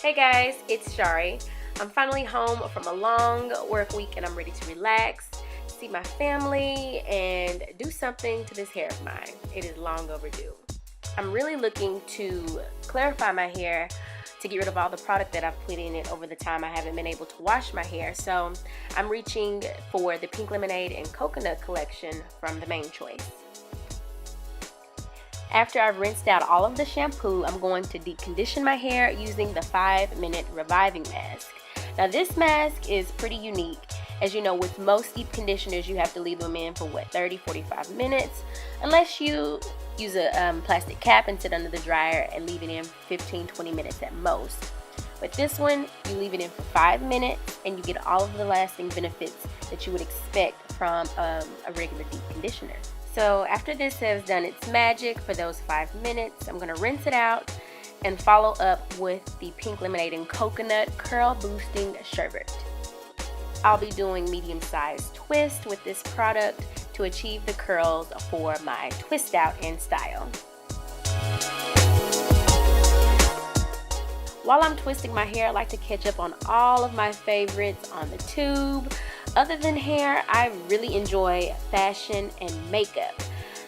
Hey guys, it's Shari. I'm finally home from a long work week and I'm ready to relax, see my family, and do something to this hair of mine. It is long overdue. I'm really looking to clarify my hair to get rid of all the product that I've put in it over the time I haven't been able to wash my hair. So I'm reaching for the Pink Lemonade and Coconut collection from The Main Choice. After I've rinsed out all of the shampoo, I'm going to deep condition my hair using the 5-minute reviving mask. Now this mask is pretty unique. As you know, with most deep conditioners, you have to leave them in for 30-45 minutes, unless you use a plastic cap and sit under the dryer and leave it in 15-20 minutes at most. With this one, you leave it in for 5 minutes and you get all of the lasting benefits that you would expect from a regular deep conditioner. So after this has done its magic for those 5 minutes, I'm going to rinse it out and follow up with the Pink Lemonade and Coconut Curl Boosting Sherbet. I'll be doing medium-sized twist with this product to achieve the curls for my twist out in style. While I'm twisting my hair, I like to catch up on all of my favorites on the tube. Other than hair, I really enjoy fashion and makeup.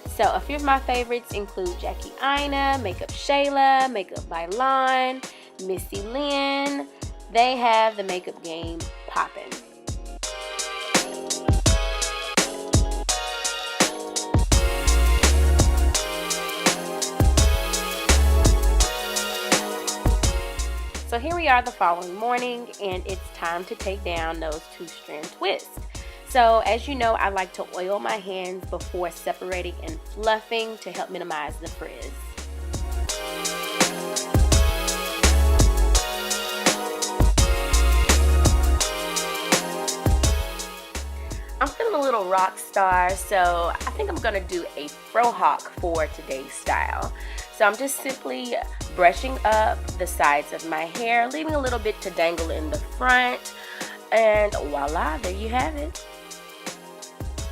So a few of my favorites include Jackie Aina, Makeup Shayla, Makeup by Lon, Missy Lynn. They have the makeup game poppin'. So here we are the following morning and it's time to take down those 2-strand twists. So as you know, I like to oil my hands before separating and fluffing to help minimize the frizz. I'm feeling a little rock star, so I think I'm gonna do a Frohawk for today's style. So I'm just simply brushing up the sides of my hair, leaving a little bit to dangle in the front, and voila, there you have it.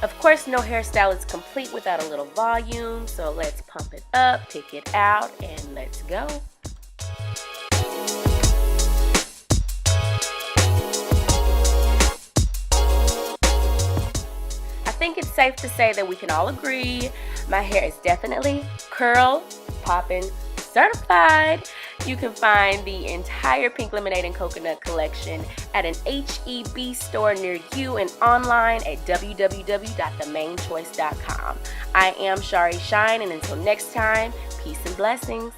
Of course, no hairstyle is complete without a little volume, so let's pump it up, pick it out, and let's go. I think it's safe to say that we can all agree my hair is definitely curl poppin' certified. You can find the entire Pink Lemonade and Coconut collection at an HEB store near you and online at www.themainchoice.com. I am Sharie.shine, and until next time, peace and blessings.